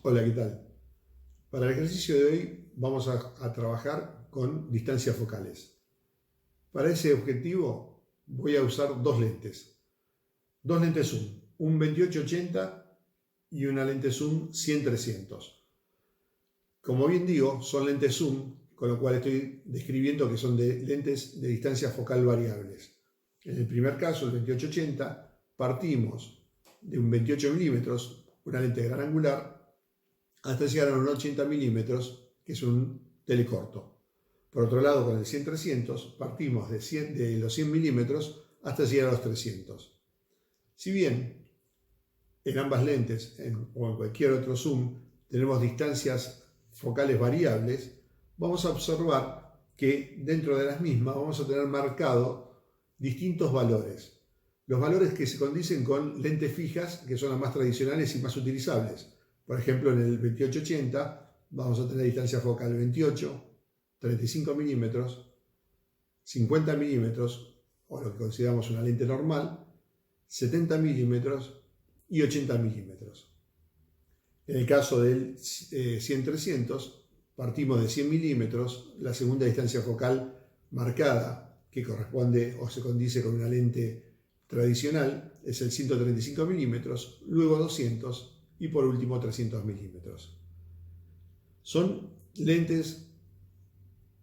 Hola, ¿qué tal? Para el ejercicio de hoy vamos a trabajar con distancias focales. Para ese objetivo voy a usar dos lentes zoom, un 28-80 y una lente zoom 100-300. Como bien digo, son lentes zoom, con lo cual estoy describiendo que son lentes de distancia focal variables. En el primer caso, el 28-80, partimos de un 28 milímetros, una lente gran angular, hasta llegar a un 80 milímetros, que es un telecorto. Por otro lado, con el 100-300 partimos de los 100 milímetros hasta llegar a los 300. Si bien en ambas lentes o en cualquier otro zoom tenemos distancias focales variables, vamos a observar que dentro de las mismas vamos a tener marcado distintos valores. Los valores que se condicen con lentes fijas, que son las más tradicionales y más utilizables. Por ejemplo, en el 28-80 vamos a tener distancia focal 28, 35 milímetros, 50 milímetros, o lo que consideramos una lente normal, 70 milímetros y 80 milímetros. En el caso del 100-300 partimos de 100 milímetros, la segunda distancia focal marcada que corresponde o se condice con una lente tradicional es el 135 milímetros, luego 200 y por último 300 milímetros. Son lentes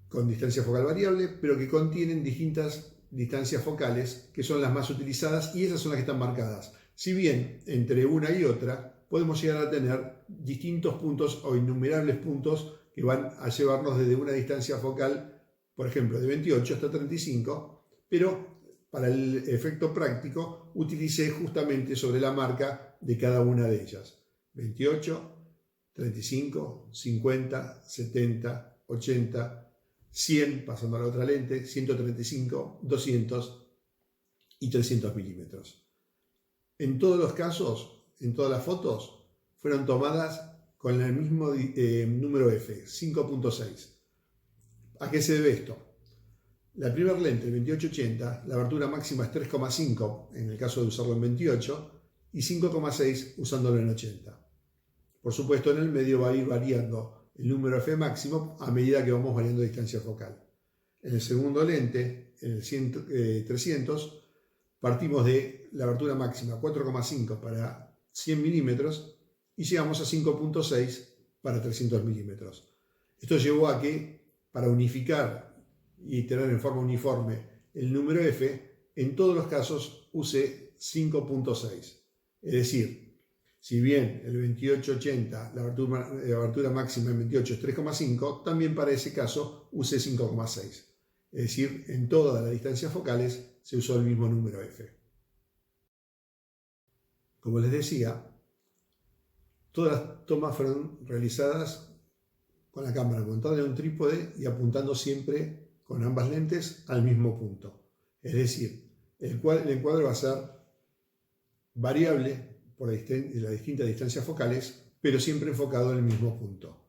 con distancia focal variable, pero que contienen distintas distancias focales que son las más utilizadas y esas son las que están marcadas. Si bien entre una y otra podemos llegar a tener distintos puntos o innumerables puntos que van a llevarnos desde una distancia focal, por ejemplo, de 28 hasta 35, pero para el efecto práctico utilicé justamente sobre la marca de cada una de ellas. 28, 35, 50, 70, 80, 100, pasando a la otra lente, 135, 200 y 300 milímetros. En todos los casos, en todas las fotos, fueron tomadas con el mismo número F, 5.6. ¿A qué se debe esto? La primera lente, el 28-80, la abertura máxima es 3,5 en el caso de usarlo en 28 y 5,6 usándolo en 80. Por supuesto, en el medio va a ir variando el número F máximo a medida que vamos variando distancia focal. En el segundo lente, en el 100-300, partimos de la abertura máxima 4,5 para 100 milímetros y llegamos a 5,6 para 300 milímetros. Esto llevó a que, para unificar y tener en forma uniforme el número F, en todos los casos use 5.6. Es decir, si bien el 28-80, la abertura máxima en 28 es 3,5, también para ese caso use 5,6. Es decir, en todas las distancias focales se usó el mismo número F. Como les decía, todas las tomas fueron realizadas con la cámara montada en un trípode y apuntando siempre con ambas lentes al mismo punto. Es decir, el encuadre va a ser variable por las distintas distancias focales, pero siempre enfocado en el mismo punto.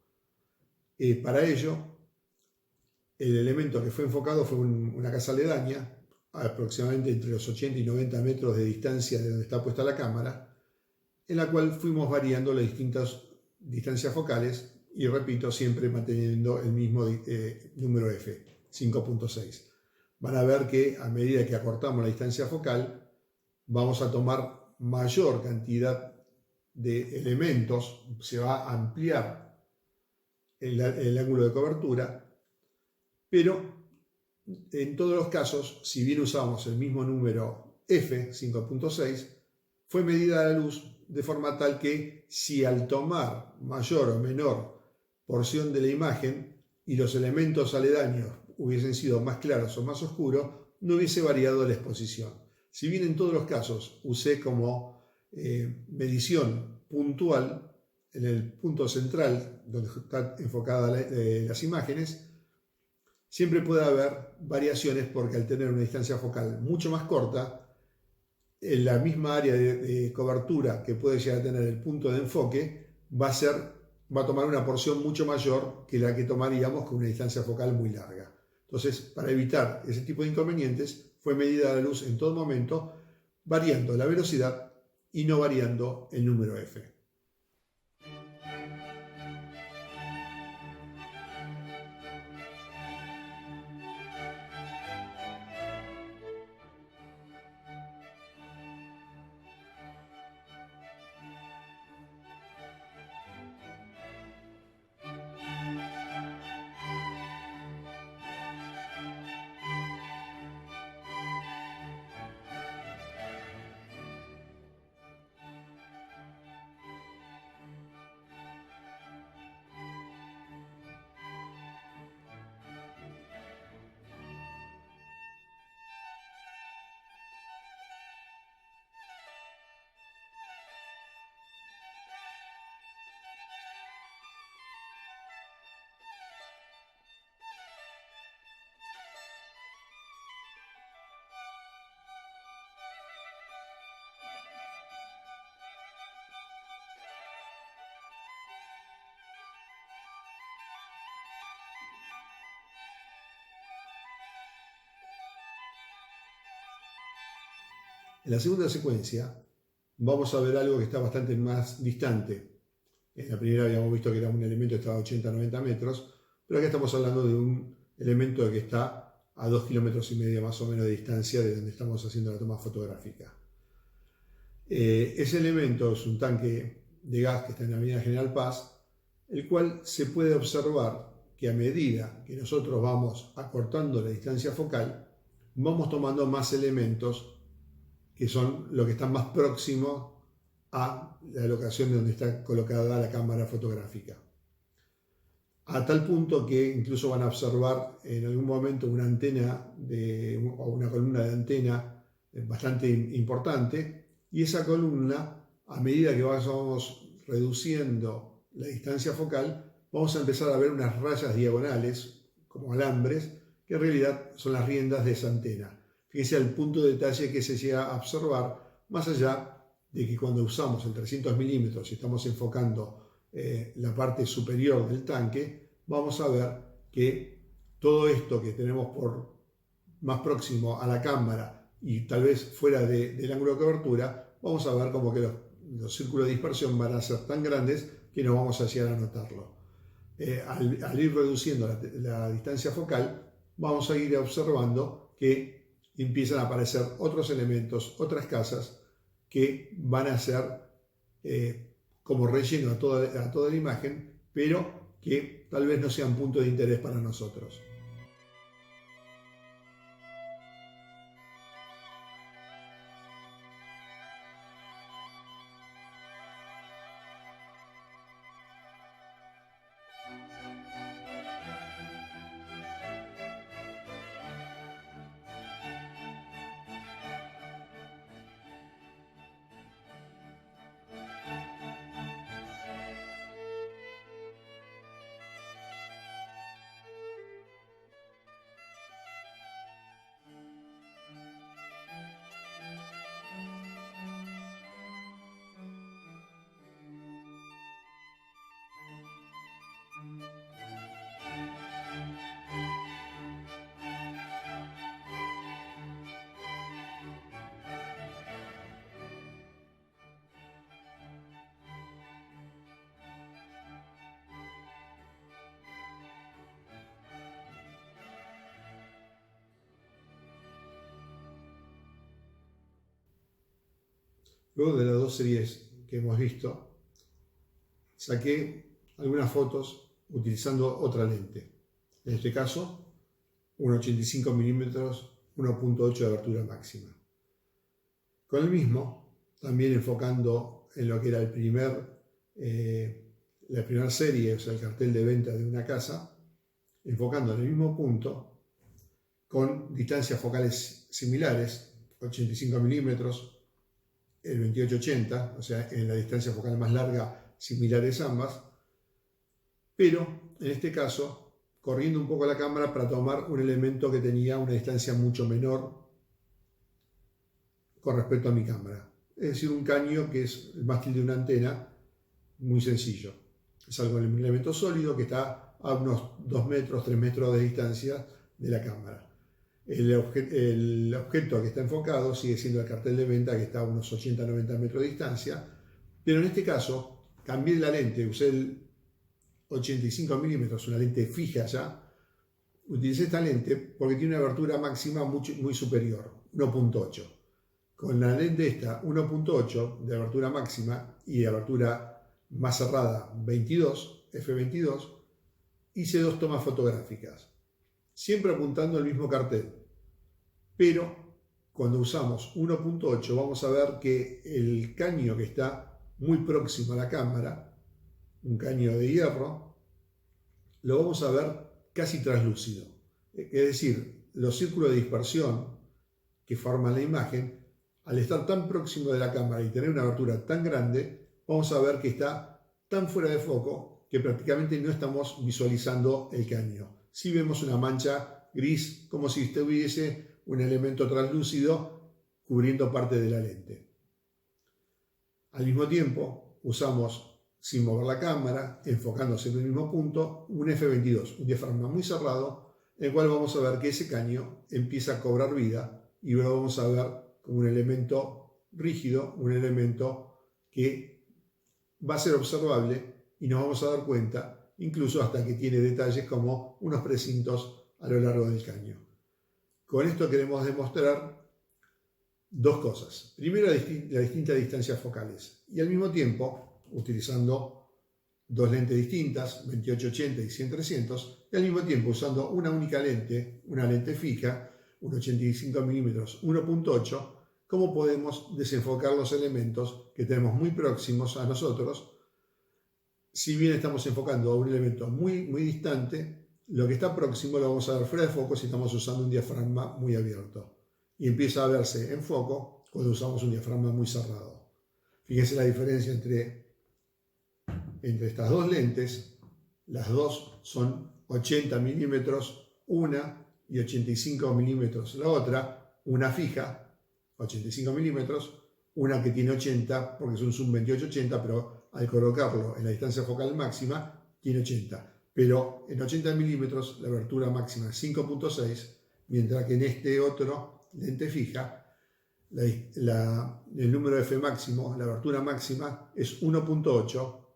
Para ello, el elemento que fue enfocado fue una casa aledaña, aproximadamente entre los 80 y 90 metros de distancia de donde está puesta la cámara, en la cual fuimos variando las distintas distancias focales y, repito, siempre manteniendo el mismo número F, 5.6. Van a ver que a medida que acortamos la distancia focal, vamos a tomar mayor cantidad de elementos, se va a ampliar el ángulo de cobertura, pero en todos los casos, si bien usamos el mismo número F, 5.6, fue medida la luz de forma tal que si al tomar mayor o menor porción de la imagen y los elementos aledaños hubiesen sido más claros o más oscuros, no hubiese variado la exposición. Si bien en todos los casos usé como medición puntual en el punto central donde están enfocadas las imágenes, siempre puede haber variaciones porque al tener una distancia focal mucho más corta, en la misma área de cobertura que puede llegar a tener el punto de enfoque va a tomar una porción mucho mayor que la que tomaríamos con una distancia focal muy larga. Entonces, para evitar ese tipo de inconvenientes, fue medida la luz en todo momento, variando la velocidad y no variando el número F. En la segunda secuencia vamos a ver algo que está bastante más distante. En la primera habíamos visto que era un elemento que estaba a 80-90 metros, pero acá estamos hablando de un elemento que está a 2,5 kilómetros más o menos de distancia de donde estamos haciendo la toma fotográfica. Ese elemento es un tanque de gas que está en la avenida General Paz, el cual se puede observar que a medida que nosotros vamos acortando la distancia focal, vamos tomando más elementos que son los que están más próximos a la locación de donde está colocada la cámara fotográfica. A tal punto que incluso van a observar en algún momento una antena o una columna de antena bastante importante, y esa columna, a medida que vamos reduciendo la distancia focal, vamos a empezar a ver unas rayas diagonales, como alambres, que en realidad son las riendas de esa antena. Fíjense el punto de detalle que se llega a observar, más allá de que cuando usamos el 300 milímetros y estamos enfocando la parte superior del tanque, vamos a ver que todo esto que tenemos por más próximo a la cámara y tal vez fuera del ángulo de cobertura, vamos a ver como que los círculos de dispersión van a ser tan grandes que no vamos a llegar a notarlo. Al ir reduciendo la distancia focal, vamos a ir observando que empiezan a aparecer otros elementos, otras casas que van a ser como relleno a toda la imagen, pero que tal vez no sean punto de interés para nosotros. Luego de las dos series que hemos visto, saqué algunas fotos utilizando otra lente. En este caso, un 85 milímetros 1.8 de abertura máxima. Con el mismo, también enfocando en lo que era la primera serie, o sea, el cartel de venta de una casa, enfocando en el mismo punto, con distancias focales similares, 85 milímetros, el 28-80, o sea, en la distancia focal más larga, similares ambas, pero en este caso, corriendo un poco la cámara para tomar un elemento que tenía una distancia mucho menor con respecto a mi cámara. Es decir, un caño que es el mástil de una antena, muy sencillo. Es algo, un elemento sólido que está a unos 2 metros, 3 metros de distancia de la cámara. El objeto que está enfocado sigue siendo el cartel de venta, que está a unos 80-90 metros de distancia, pero en este caso cambié la lente, usé el 85 milímetros, una lente fija ya. Utilicé esta lente porque tiene una abertura máxima muy superior, 1.8. Con la lente esta 1.8 de abertura máxima y de abertura más cerrada 22, f22, hice 2 tomas fotográficas, siempre apuntando al mismo cartel, pero cuando usamos 1.8 vamos a ver que el caño que está muy próximo a la cámara, un caño de hierro, lo vamos a ver casi translúcido. Es decir, los círculos de dispersión que forman la imagen, al estar tan próximo de la cámara y tener una abertura tan grande, vamos a ver que está tan fuera de foco que prácticamente no estamos visualizando el caño. Sí vemos una mancha gris, como si estuviese un elemento translúcido cubriendo parte de la lente. Al mismo tiempo, usamos, sin mover la cámara, enfocándose en el mismo punto, un f22, un diafragma muy cerrado, en el cual vamos a ver que ese caño empieza a cobrar vida y luego vamos a ver como un elemento rígido, un elemento que va a ser observable y nos vamos a dar cuenta, incluso hasta que tiene detalles como unos precintos a lo largo del caño. Con esto queremos demostrar dos cosas. Primero, las distintas distancias focales y al mismo tiempo, utilizando dos lentes distintas, 28-80 y 100-300, y al mismo tiempo usando una única lente, una lente fija, un 85 mm 1.8, cómo podemos desenfocar los elementos que tenemos muy próximos a nosotros. Si bien estamos enfocando a un elemento muy distante, lo que está próximo lo vamos a ver fuera de foco si estamos usando un diafragma muy abierto. Y empieza a verse en foco cuando usamos un diafragma muy cerrado. Fíjense la diferencia entre estas dos lentes. Las dos son 80 milímetros una y 85 milímetros la otra. Una fija, 85 milímetros, una que tiene 80 porque es un zoom 28-80, pero al colocarlo en la distancia focal máxima tiene 80. Pero en 80 milímetros la abertura máxima es 5.6, mientras que en este otro lente fija el número F máximo, la abertura máxima es 1.8,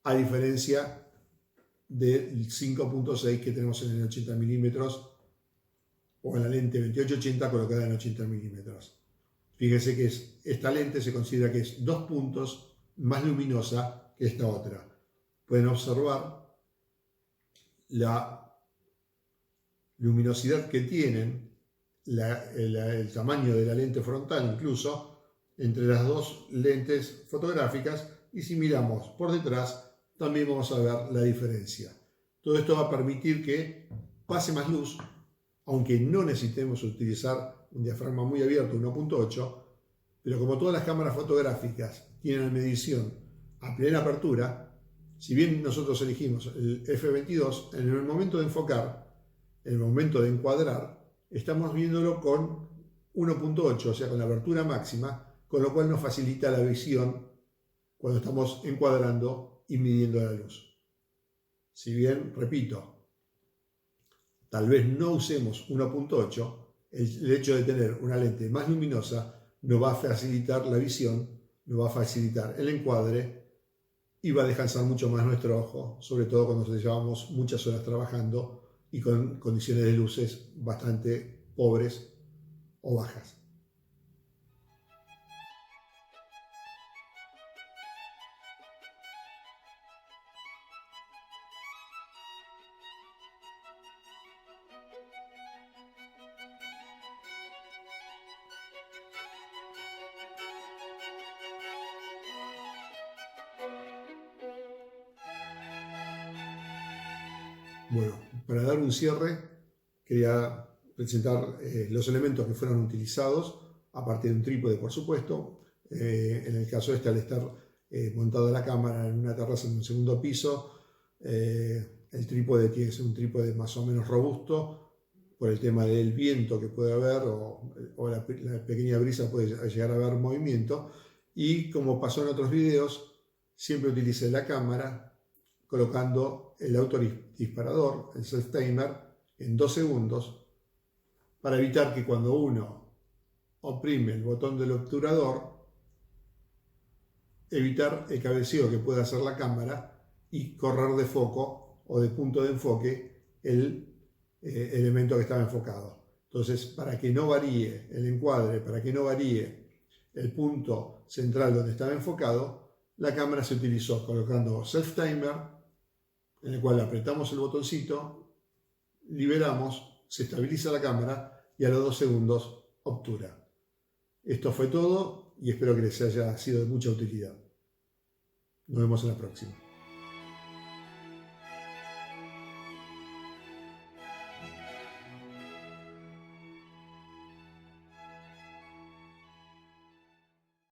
a diferencia del 5.6 que tenemos en el 80 milímetros o en la lente 28-80 colocada en 80 milímetros. Fíjense que esta lente se considera que es 2 puntos más luminosa que esta otra. Pueden observar la luminosidad que tienen, el tamaño de la lente frontal incluso, entre las dos lentes fotográficas, y si miramos por detrás también vamos a ver la diferencia. Todo esto va a permitir que pase más luz, aunque no necesitemos utilizar un diafragma muy abierto, 1.8, pero como todas las cámaras fotográficas tienen medición a plena apertura, si bien nosotros elegimos el F22, en el momento de enfocar, en el momento de encuadrar, estamos viéndolo con 1.8, o sea, con la abertura máxima, con lo cual nos facilita la visión cuando estamos encuadrando y midiendo la luz. Si bien, repito, tal vez no usemos 1.8, el hecho de tener una lente más luminosa nos va a facilitar la visión, nos va a facilitar el encuadre y va a descansar mucho más nuestro ojo, sobre todo cuando llevamos muchas horas trabajando y con condiciones de luces bastante pobres o bajas. Bueno, para dar un cierre, quería presentar los elementos que fueron utilizados, aparte de un trípode, por supuesto. En el caso al estar montada la cámara en una terraza en un segundo piso, el trípode tiene que ser un trípode más o menos robusto, por el tema del viento que puede haber o la pequeña brisa puede llegar a haber movimiento. Y como pasó en otros videos, siempre utilicé la cámara colocando el autodisparador, el self-timer, en 2 segundos para evitar que cuando uno oprime el botón del obturador, evitar el cabeceo que pueda hacer la cámara y correr de foco o de punto de enfoque el elemento que estaba enfocado. Entonces, para que no varíe el encuadre, para que no varíe el punto central donde estaba enfocado, la cámara se utilizó colocando self-timer, en el cual apretamos el botoncito, liberamos, se estabiliza la cámara y a los 2 segundos obtura. Esto fue todo y espero que les haya sido de mucha utilidad. Nos vemos en la próxima.